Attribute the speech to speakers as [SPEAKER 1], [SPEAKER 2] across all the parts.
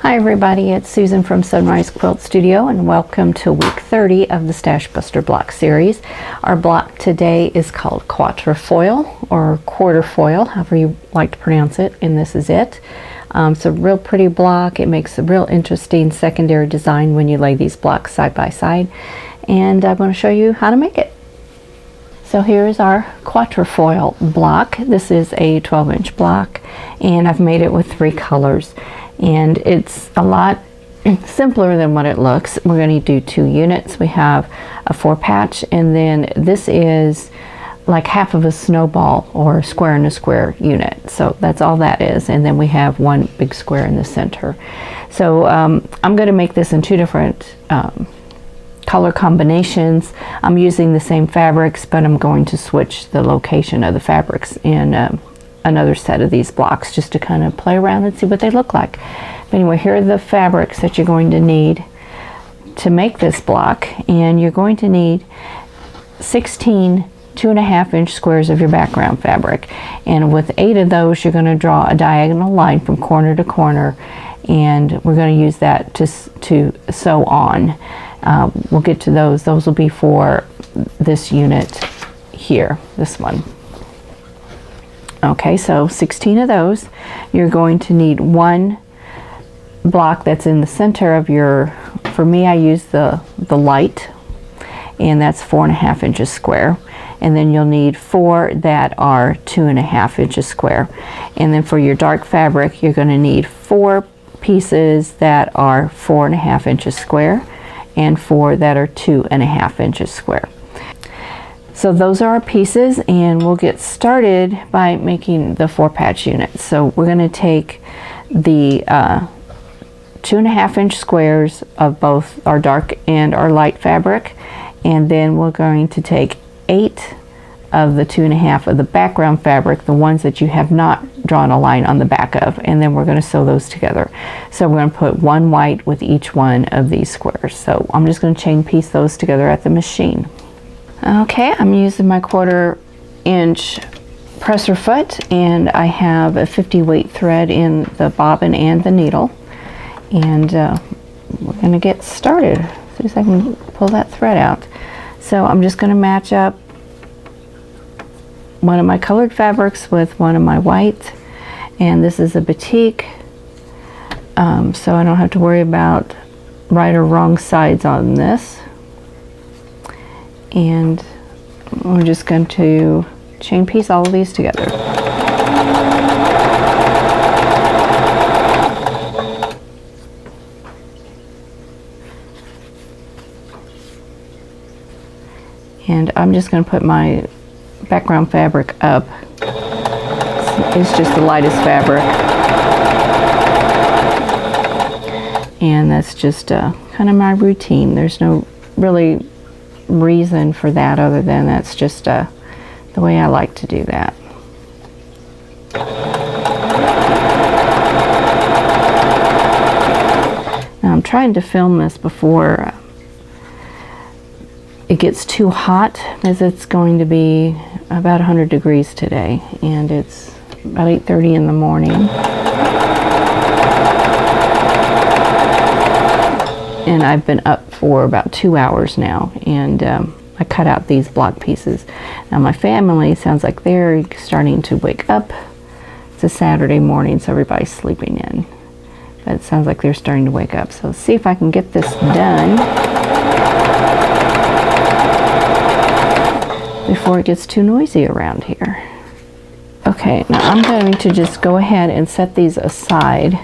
[SPEAKER 1] Hi everybody, it's Susan from Sunrise Quilt Studio and welcome to week 30 of the Stash Buster block series. Our block today is called Quatrefoil or Quatrefoil, however you like to pronounce it, and this is it. It's a real pretty block. It makes a real interesting secondary design when you lay these blocks side by side, and I'm going to show you how to make it. So here's our Quatrefoil block. This is a 12-inch block and I've made it with 3 colors. And it's a lot simpler than what it looks. We're going to do 2 units. We have a 4-patch, and then this is like half of a snowball or square in a square unit. So that's all that is. And then we have 1 big square in the center. So I'm going to make this in 2 different color combinations. I'm using the same fabrics, but I'm going to switch the location of the fabrics in another set of these blocks just to kind of play around and see what they look like. But anyway, here are the fabrics that you're going to need to make this block, and you're going to need 16 2.5-inch squares of your background fabric, and with 8 of those you're going to draw a diagonal line from corner to corner, and we're going to use that to sew on. We'll get to those. Those will be for this unit here, this one. Okay, so 16 of those. You're going to need 1 block that's in the center of your, for me I use the light, and that's 4.5 inches square. And then you'll need 4 that are 2.5 inches square. And then for your dark fabric, you're going to need 4 pieces that are 4.5 inches square and 4 that are 2.5 inches square. So those are our pieces, and we'll get started by making the 4-patch unit. So we're going to take the 2.5-inch squares of both our dark and our light fabric, and then we're going to take 8 of the 2.5 of the background fabric, the ones that you have not drawn a line on the back of, and then we're going to sew those together. So we're going to put 1 white with each one of these squares. So I'm just going to chain piece those together at the machine. Okay, I'm using my 1/4-inch presser foot, and I have a 50 weight thread in the bobbin and the needle, and we're going to get started as soon as I can pull that thread out. So I'm just going to match up one of my colored fabrics with one of my white, and this is a batik, so I don't have to worry about right or wrong sides on this. And we're just going to chain piece all of these together. And I'm just going to put my background fabric up. It's just the lightest fabric. And that's just kind of my routine. There's no really reason for that other than that's just the way I like to do that. Now I'm trying to film this before it gets too hot, as it's going to be about 100 degrees today, and it's about 8:30 in the morning. And I've been up for about 2 hours now, and I cut out these block pieces. Now my family, sounds like they're starting to wake up. It's a Saturday morning, so everybody's sleeping in. But it sounds like they're starting to wake up. So let's see if I can get this done before it gets too noisy around here. Okay, now I'm going to just go ahead and set these aside,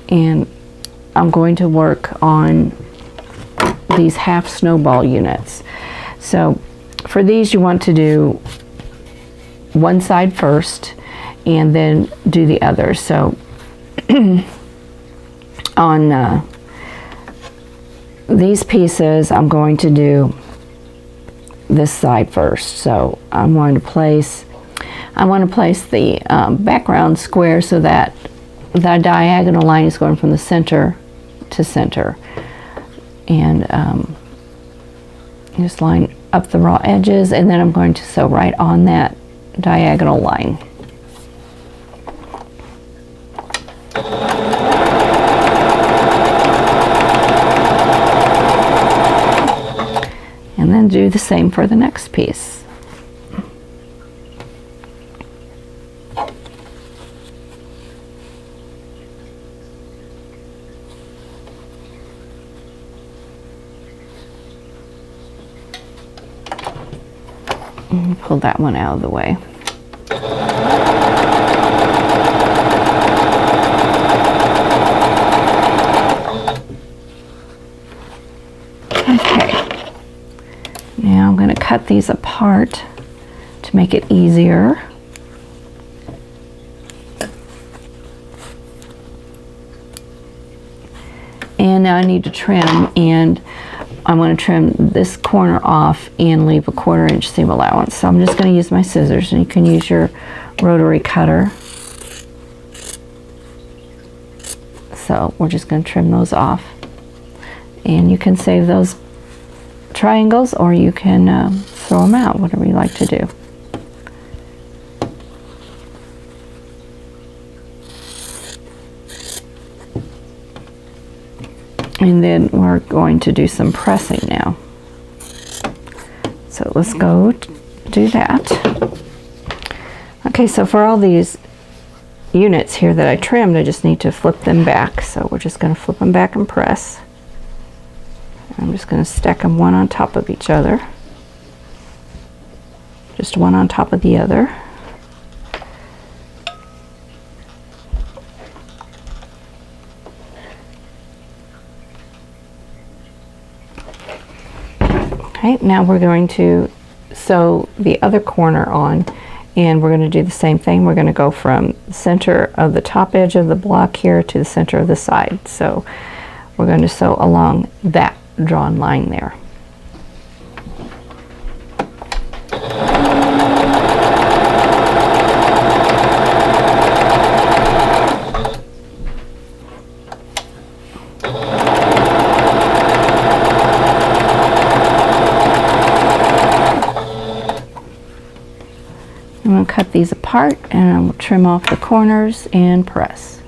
[SPEAKER 1] and I'm going to work on these half snowball units. So for these you want to do one side first and then do the other. So on these pieces I'm going to do this side first. So I want to place the background square so that the diagonal line is going from the center to center, and just line up the raw edges, and then I'm going to sew right on that diagonal line. And then do the same for the next piece. And pull that one out of the way. Okay, now I'm going to cut these apart to make it easier. And now I need to trim, and I want to trim this corner off and leave a 1/4 inch seam allowance. So I'm just going to use my scissors, and you can use your rotary cutter. So we're just going to trim those off. And you can save those triangles, or you can throw them out, whatever you like to do. And then we're going to do some pressing now. So let's go do that. Okay, so for all these units here that I trimmed, I just need to flip them back. So we're just going to flip them back and press. I'm just going to stack them one on top of each other. Just one on top of the other. Okay, now we're going to sew the other corner on, and we're going to do the same thing. We're going to go from the center of the top edge of the block here to the center of the side. So we're going to sew along that drawn line there. I'm going to cut these apart, and I will trim off the corners and press.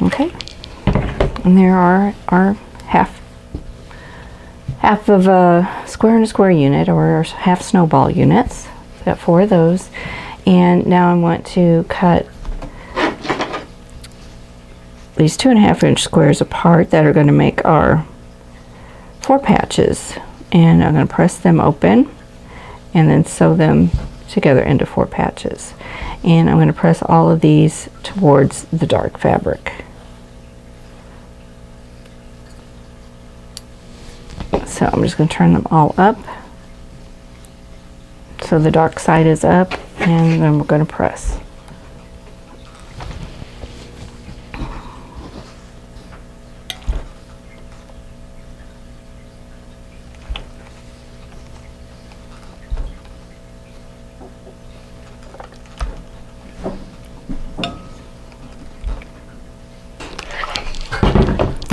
[SPEAKER 1] Okay, and there are our half of a square and a square unit, or half snowball units. Got 4 of those, and now I want to cut these 2.5 inch squares apart that are going to make our 4 patches, and I'm going to press them open and then sew them together into 4 patches. And I'm going to press all of these towards the dark fabric. So I'm just going to turn them all up so the dark side is up, and then we're going to press.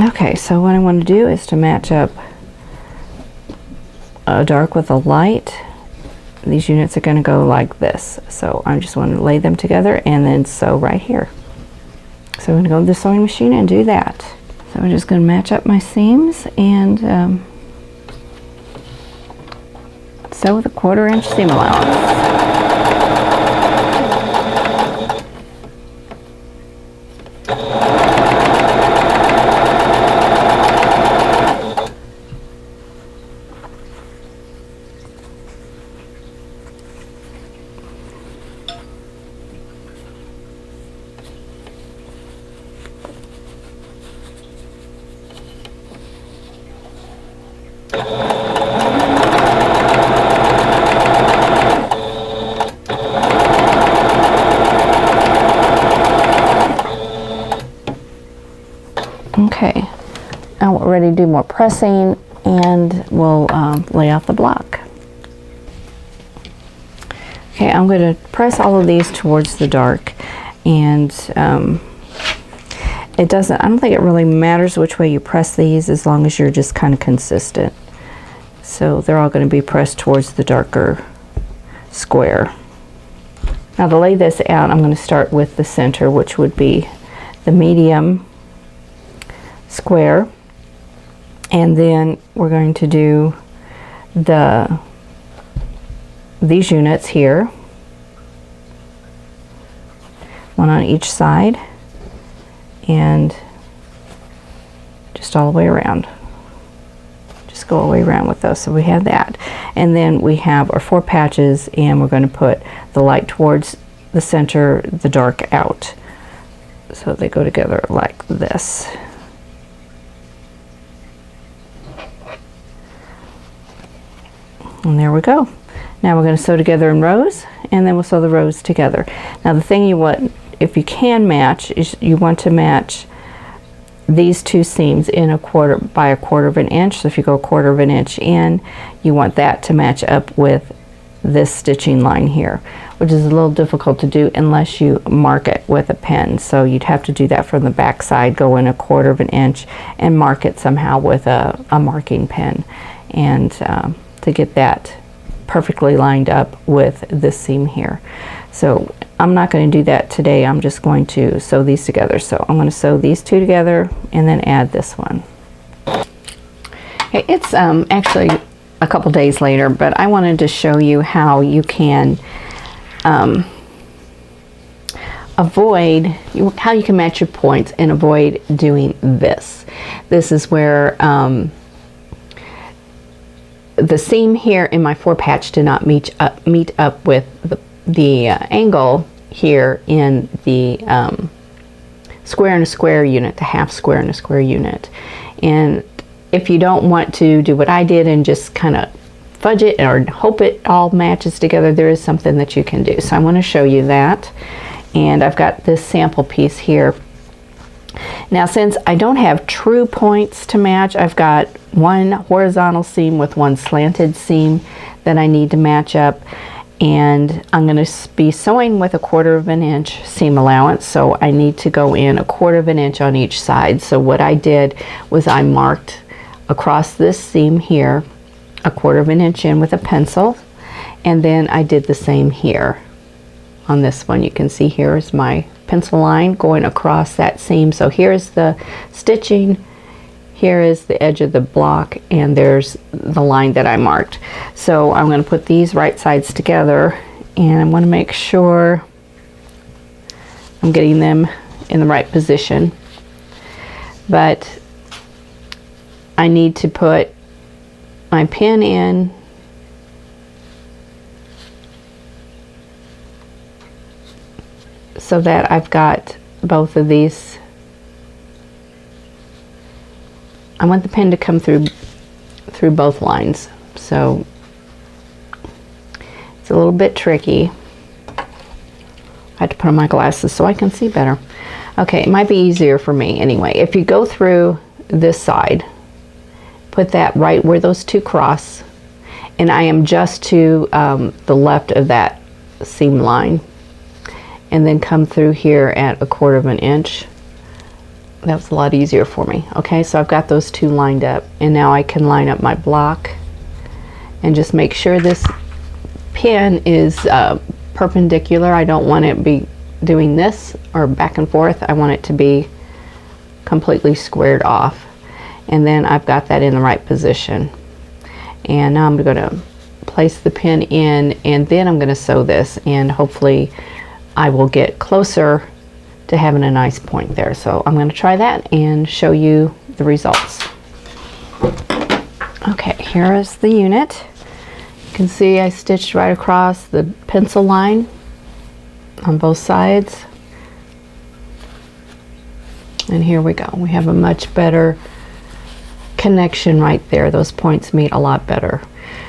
[SPEAKER 1] Okay, so what I want to do is to match up a dark with a light. These units are going to go like this. So I just want to lay them together and then sew right here. So I'm going to go to the sewing machine and do that. So I'm just going to match up my seams and sew with a 1/4 inch seam allowance. Okay, now we're ready to do more pressing, and we'll lay out the block. Okay, I'm going to press all of these towards the dark, and it doesn't, I don't think it really matters which way you press these as long as you're just kind of consistent. So they're all going to be pressed towards the darker square. Now to lay this out, I'm going to start with the center, which would be the medium square, and then we're going to do these units here, one on each side, and just all the way around. Just go all the way around with those. So we have that, and then we have our 4 patches, and we're going to put the light towards the center, the dark out, so they go together like this. And there we go. Now we're going to sew together in rows, and then we'll sew the rows together. Now the thing you want, if you can match, is you want to match these 2 seams in a quarter by a quarter of an inch. So if you go a quarter of an inch in, you want that to match up with this stitching line here, which is a little difficult to do unless you mark it with a pen. So you'd have to do that from the back side, go in a quarter of an inch and mark it somehow with a marking pen, and to get that perfectly lined up with this seam here. So I'm not going to do that today. I'm just going to sew these together. So I'm going to sew these 2 together and then add this one. Okay, it's actually a couple days later, but I wanted to show you how you can how you can match your points and avoid doing this. This is where the seam here in my 4 patch did not meet up with the angle here in the square and a square unit, the half square and a square unit. And if you don't want to do what I did and just kind of fudge it or hope it all matches together, there is something that you can do. So I want to show you that. And I've got this sample piece here. Now since I don't have true points to match, I've got 1 horizontal seam with 1 slanted seam that I need to match up, and I'm going to be sewing with a quarter of an inch seam allowance, so I need to go in a quarter of an inch on each side. So what I did was I marked across this seam here a quarter of an inch in with a pencil, and then I did the same here on this one. You can see here is my pencil line going across that seam. So here's the stitching, here is the edge of the block, and there's the line that I marked. So I'm going to put these right sides together, and I want to make sure I'm getting them in the right position. But I need to put my pin in so that I've got both of these. I want the pin to come through both lines, so it's a little bit tricky. I had to put on my glasses so I can see better. Okay, it might be easier for me anyway. If you go through this side, put that right where those 2 cross, and I am just to the left of that seam line, and then come through here at a quarter of an inch. That was a lot easier for me. Okay, so I've got those 2 lined up, and now I can line up my block and just make sure this pin is perpendicular. I don't want it to be doing this or back and forth. I want it to be completely squared off, and then I've got that in the right position. And now I'm going to place the pin in, and then I'm going to sew this, and hopefully I will get closer to having a nice point there. So I'm going to try that and show you the results. Okay, here is the unit. You can see I stitched right across the pencil line on both sides. And here we go. We have a much better connection right there. Those points meet a lot better.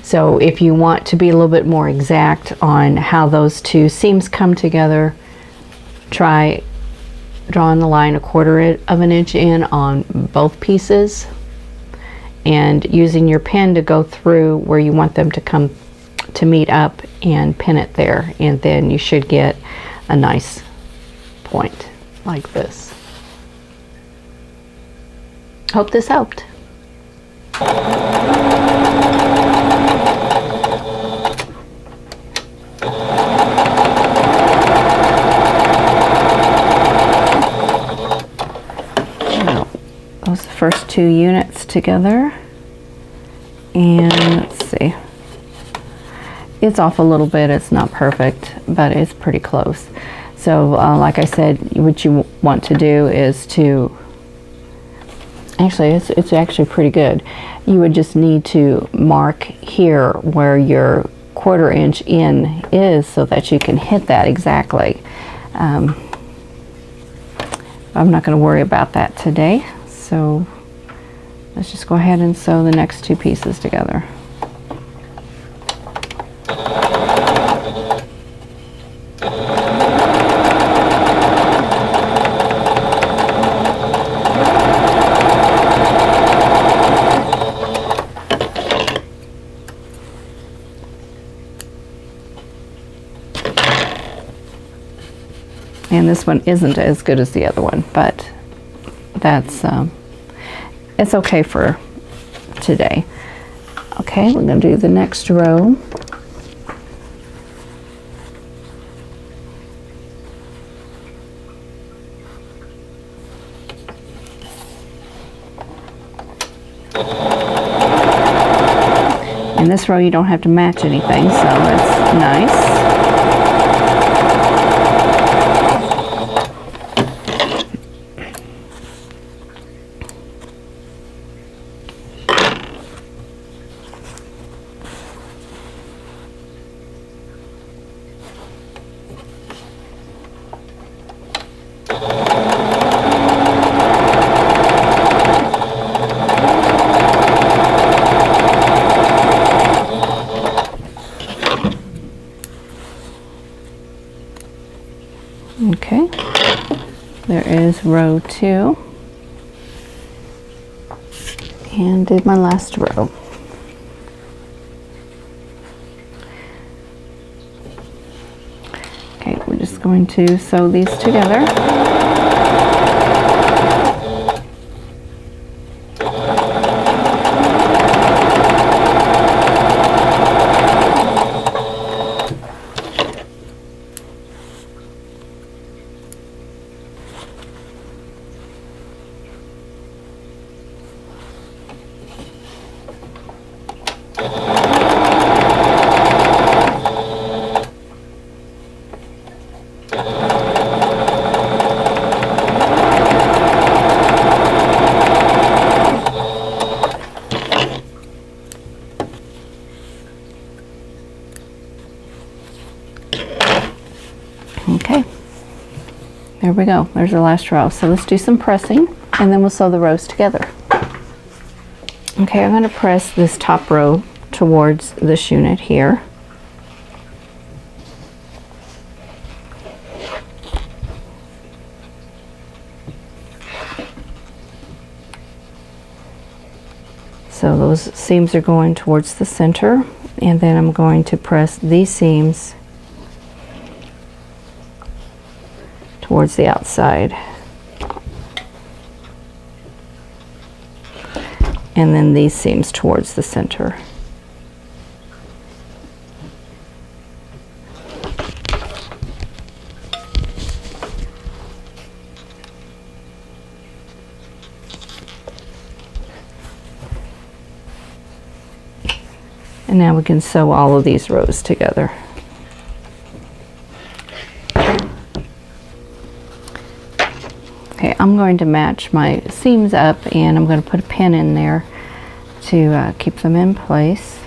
[SPEAKER 1] So if you want to be a little bit more exact on how those 2 seams come together, try drawing the line a quarter of an inch in on both pieces, and using your pen to go through where you want them to come to meet up and pin it there, and then you should get a nice point like this. Hope this helped. Those first 2 units together, and let's see, it's off a little bit, it's not perfect, but it's pretty close. So like I said, what you want to do is to, actually it's actually pretty good. You would just need to mark here where your 1/4 inch in is so that you can hit that exactly. I'm not going to worry about that today. So let's just go ahead and sew the next 2 pieces together. And this one isn't as good as the other one, but that's it's okay for today. Okay, we're going to do the next row. In this row you don't have to match anything, so that's nice. Okay, there is row 2, and did my last row. Okay, we're just going to sew these together. Okay, there we go. There's the last row. So let's do some pressing and then we'll sew the rows together. Okay, I'm going to press this top row towards this unit here. So those seams are going towards the center, and then I'm going to press these seams towards the outside. And then these seams towards the center. And now we can sew all of these rows together. Okay, I'm going to match my seams up, and I'm going to put a pin in there to keep them in place.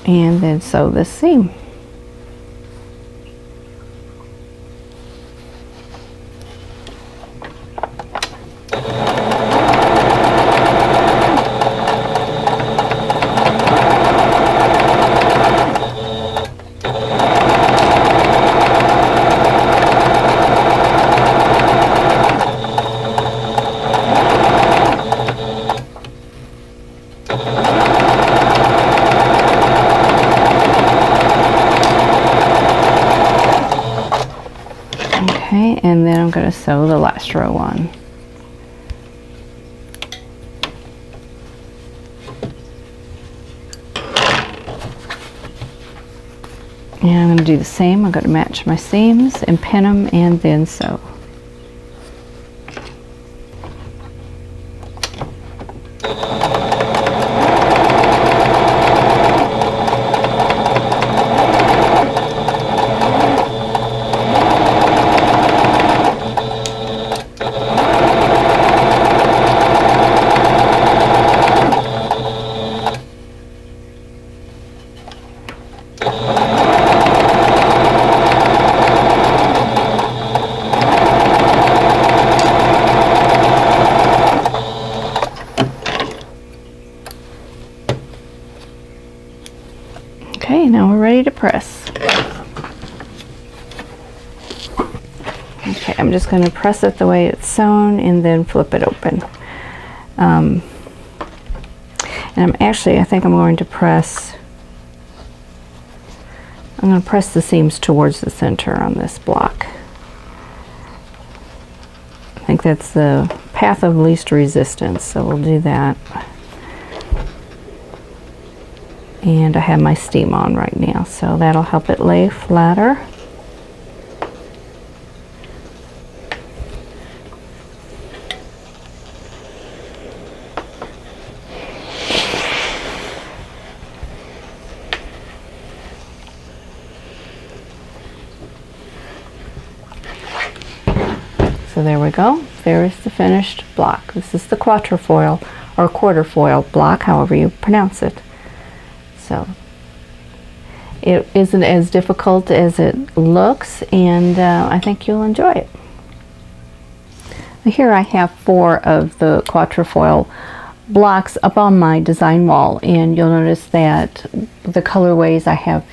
[SPEAKER 1] And then sew this seam. and then I'm going to sew the last row on. And I'm going to do the same. I'm going to match my seams and pin them and then sew. Okay, now we're ready to press. Okay, I'm just going to press it the way it's sewn and then flip it open. And I think I'm going to press the seams towards the center on this block. I think that's the path of least resistance, so we'll do that. And I have my steam on right now, so that'll help it lay flatter. So there we go. There is the finished block. This is the Quatrefoil or Quatrefoil block, however you pronounce it. So it isn't as difficult as it looks, and I think you'll enjoy it. Here I have 4 of the Quatrefoil blocks up on my design wall, and you'll notice that the colorways I have,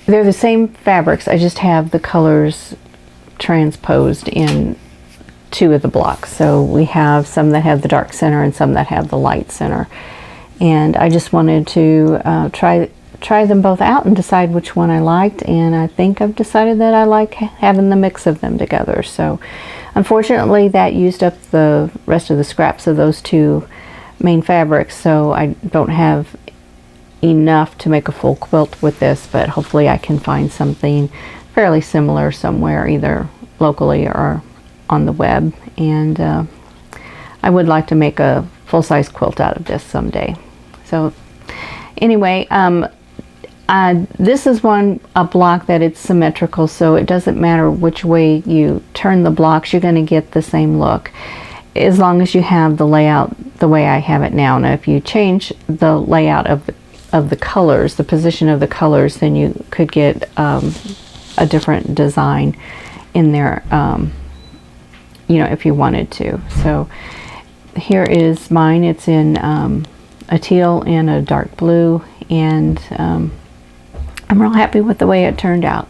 [SPEAKER 1] they're the same fabrics, I just have the colors transposed in 2 of the blocks. So we have some that have the dark center and some that have the light center. And I just wanted to try them both out and decide which one I liked, and I think I've decided that I like having the mix of them together. So unfortunately that used up the rest of the scraps of those 2 main fabrics, so I don't have enough to make a full quilt with this, but hopefully I can find something fairly similar somewhere, either locally or on the web, and I would like to make a full-size quilt out of this someday. So anyway, this is a block that it's symmetrical, so it doesn't matter which way you turn the blocks, you're going to get the same look as long as you have the layout the way I have it now. Now if you change the layout of the colors, the position of the colors, then you could get a different design in there, you know, if you wanted to. So here is mine. It's in a teal and a dark blue, and I'm real happy with the way it turned out.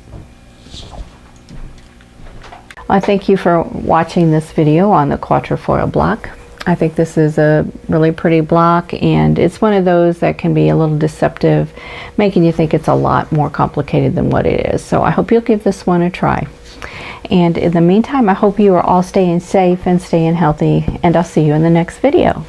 [SPEAKER 1] I thank you for watching this video on the Quatrefoil block. I think this is a really pretty block, and it's one of those that can be a little deceptive, making you think it's a lot more complicated than what it is. So I hope you'll give this one a try. And in the meantime, I hope you are all staying safe and staying healthy, and I'll see you in the next video.